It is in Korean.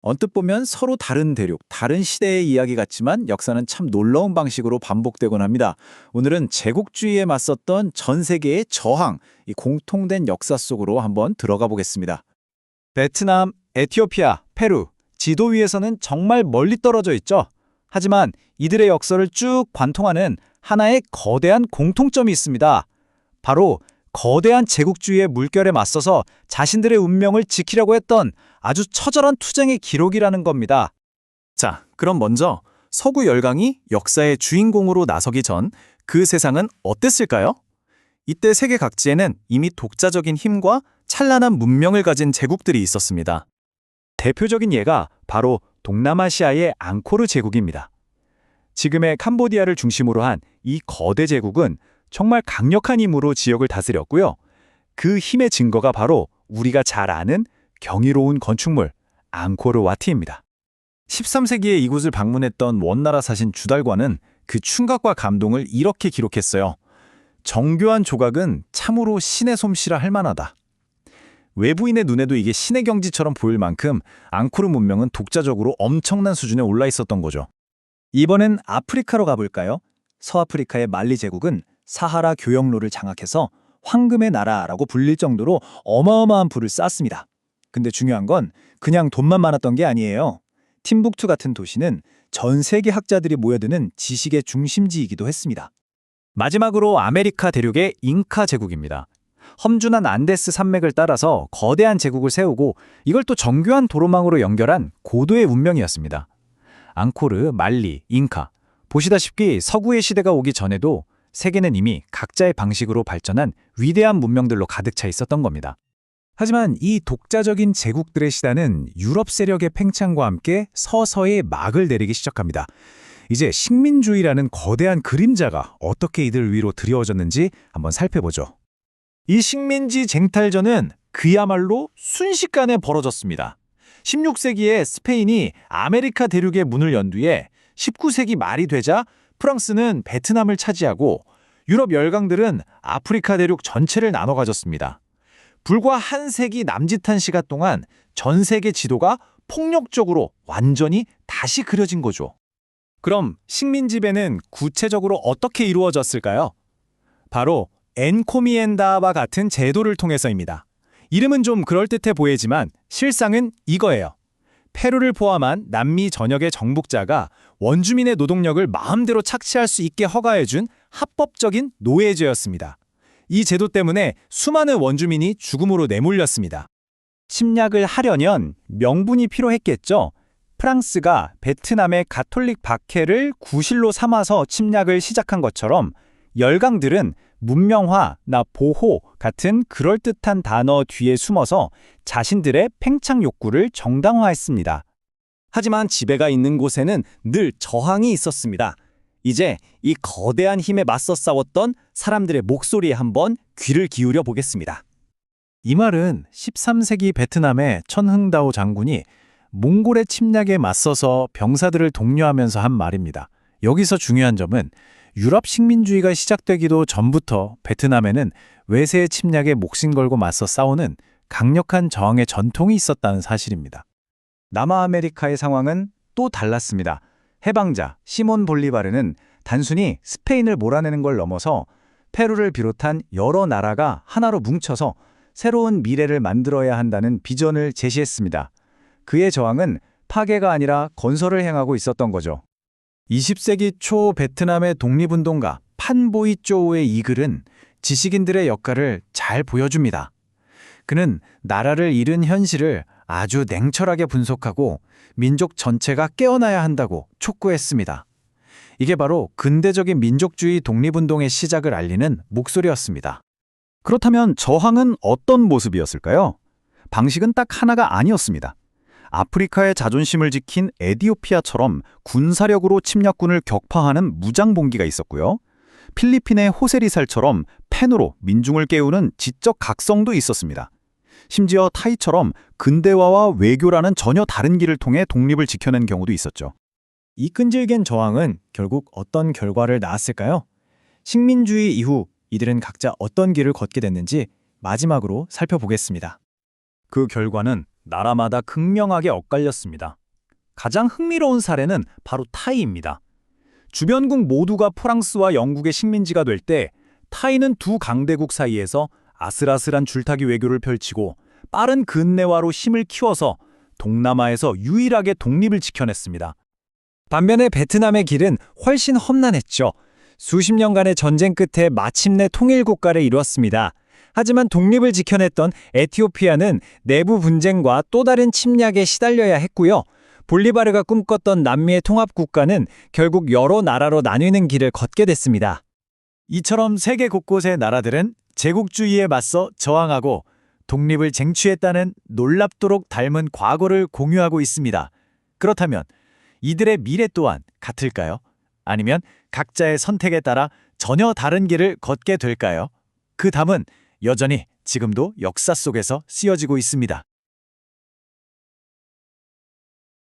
언뜻 보면 서로 다른 대륙, 다른 시대의 이야기 같지만 역사는 참 놀라운 방식으로 반복되곤 합니다. 오늘은 제국주의에 맞섰던 전 세계의 저항, 이 공통된 역사 속으로 한번 들어가 보겠습니다. 베트남, 에티오피아, 페루, 지도 위에서는 정말 멀리 떨어져 있죠. 하지만 이들의 역사를 쭉 관통하는 하나의 거대한 공통점이 있습니다. 바로 거대한 제국주의의 물결에 맞서서 자신들의 운명을 지키려고 했던 아주 처절한 투쟁의 기록이라는 겁니다. 자, 그럼 먼저 서구 열강이 역사의 주인공으로 나서기 전 그 세상은 어땠을까요? 이때 세계 각지에는 이미 독자적인 힘과 찬란한 문명을 가진 제국들이 있었습니다. 대표적인 예가 바로 동남아시아의 앙코르 제국입니다. 지금의 캄보디아를 중심으로 한 이 거대 제국은 정말 강력한 힘으로 지역을 다스렸고요. 그 힘의 증거가 바로 우리가 잘 아는 경이로운 건축물 앙코르 와트입니다. 13세기에 이곳을 방문했던 원나라 사신 주달관은 그 충격과 감동을 이렇게 기록했어요. 정교한 조각은 참으로 신의 솜씨라 할 만하다. 외부인의 눈에도 이게 신의 경지처럼 보일 만큼 앙코르 문명은 독자적으로 엄청난 수준에 올라 있었던 거죠. 이번엔 아프리카로 가볼까요? 서아프리카의 말리 제국은 사하라 교역로를 장악해서 황금의 나라라고 불릴 정도로 어마어마한 부를 쌓았습니다. 근데 중요한 건 그냥 돈만 많았던 게 아니에요. 팀북투 같은 도시는 전 세계 학자들이 모여드는 지식의 중심지이기도 했습니다. 마지막으로 아메리카 대륙의 잉카 제국입니다. 험준한 안데스 산맥을 따라서 거대한 제국을 세우고 이걸 또 정교한 도로망으로 연결한 고도의 문명이었습니다. 앙코르, 말리, 잉카. 보시다시피 서구의 시대가 오기 전에도 세계는 이미 각자의 방식으로 발전한 위대한 문명들로 가득 차 있었던 겁니다. 하지만 이 독자적인 제국들의 시대는 유럽 세력의 팽창과 함께 서서히 막을 내리기 시작합니다. 이제 식민주의라는 거대한 그림자가 어떻게 이들 위로 드리워졌는지 한번 살펴보죠. 이 식민지 쟁탈전은 그야말로 순식간에 벌어졌습니다. 16세기에 스페인이 아메리카 대륙의 문을 연 뒤에 19세기 말이 되자 프랑스는 베트남을 차지하고 유럽 열강들은 아프리카 대륙 전체를 나눠 가졌습니다. 불과 한 세기 남짓한 시간 동안 전 세계 지도가 폭력적으로 완전히 다시 그려진 거죠. 그럼 식민지배는 구체적으로 어떻게 이루어졌을까요? 바로 엔코미엔다와 같은 제도를 통해서입니다. 이름은 좀 그럴듯해 보이지만 실상은 이거예요. 페루를 포함한 남미 전역의 정복자가 원주민의 노동력을 마음대로 착취할 수 있게 허가해준 합법적인 노예제였습니다. 이 제도 때문에 수많은 원주민이 죽음으로 내몰렸습니다. 침략을 하려면 명분이 필요했겠죠. 프랑스가 베트남의 가톨릭 박해를 구실로 삼아서 침략을 시작한 것처럼 열강들은 문명화나 보호 같은 그럴듯한 단어 뒤에 숨어서 자신들의 팽창 욕구를 정당화했습니다. 하지만 지배가 있는 곳에는 늘 저항이 있었습니다. 이제 이 거대한 힘에 맞서 싸웠던 사람들의 목소리에 한번 귀를 기울여 보겠습니다. 이 말은 13세기 베트남의 천흥다오 장군이 몽골의 침략에 맞서서 병사들을 독려하면서 한 말입니다. 여기서 중요한 점은 유럽 식민주의가 시작되기도 전부터 베트남에는 외세의 침략에 목숨 걸고 맞서 싸우는 강력한 저항의 전통이 있었다는 사실입니다. 남아아메리카의 상황은 또 달랐습니다. 해방자 시몬 볼리바르는 단순히 스페인을 몰아내는 걸 넘어서 페루를 비롯한 여러 나라가 하나로 뭉쳐서 새로운 미래를 만들어야 한다는 비전을 제시했습니다. 그의 저항은 파괴가 아니라 건설을 향하고 있었던 거죠. 20세기 초 베트남의 독립운동가 판보이 쪼우의 이 글은 지식인들의 역할을 잘 보여줍니다. 그는 나라를 잃은 현실을 아주 냉철하게 분석하고 민족 전체가 깨어나야 한다고 촉구했습니다. 이게 바로 근대적인 민족주의 독립운동의 시작을 알리는 목소리였습니다. 그렇다면 저항은 어떤 모습이었을까요? 방식은 딱 하나가 아니었습니다. 아프리카의 자존심을 지킨 에티오피아처럼 군사력으로 침략군을 격파하는 무장봉기가 있었고요. 필리핀의 호세리살처럼 펜으로 민중을 깨우는 지적 각성도 있었습니다. 심지어 타이처럼 근대화와 외교라는 전혀 다른 길을 통해 독립을 지켜낸 경우도 있었죠. 이 끈질긴 저항은 결국 어떤 결과를 낳았을까요? 식민주의 이후 이들은 각자 어떤 길을 걷게 됐는지 마지막으로 살펴보겠습니다. 그 결과는 나라마다 극명하게 엇갈렸습니다. 가장 흥미로운 사례는 바로 타이입니다. 주변국 모두가 프랑스와 영국의 식민지가 될 때 타이는 두 강대국 사이에서 아슬아슬한 줄타기 외교를 펼치고 빠른 근대화로 힘을 키워서 동남아에서 유일하게 독립을 지켜냈습니다. 반면에 베트남의 길은 훨씬 험난했죠. 수십 년간의 전쟁 끝에 마침내 통일 국가를 이루었습니다. 하지만 독립을 지켜냈던 에티오피아는 내부 분쟁과 또 다른 침략에 시달려야 했고요. 볼리바르가 꿈꿨던 남미의 통합 국가는 결국 여러 나라로 나뉘는 길을 걷게 됐습니다. 이처럼 세계 곳곳의 나라들은 제국주의에 맞서 저항하고 독립을 쟁취했다는 놀랍도록 닮은 과거를 공유하고 있습니다. 그렇다면 이들의 미래 또한 같을까요? 아니면 각자의 선택에 따라 전혀 다른 길을 걷게 될까요? 그 답은 여전히 지금도 역사 속에서 쓰여지고 있습니다.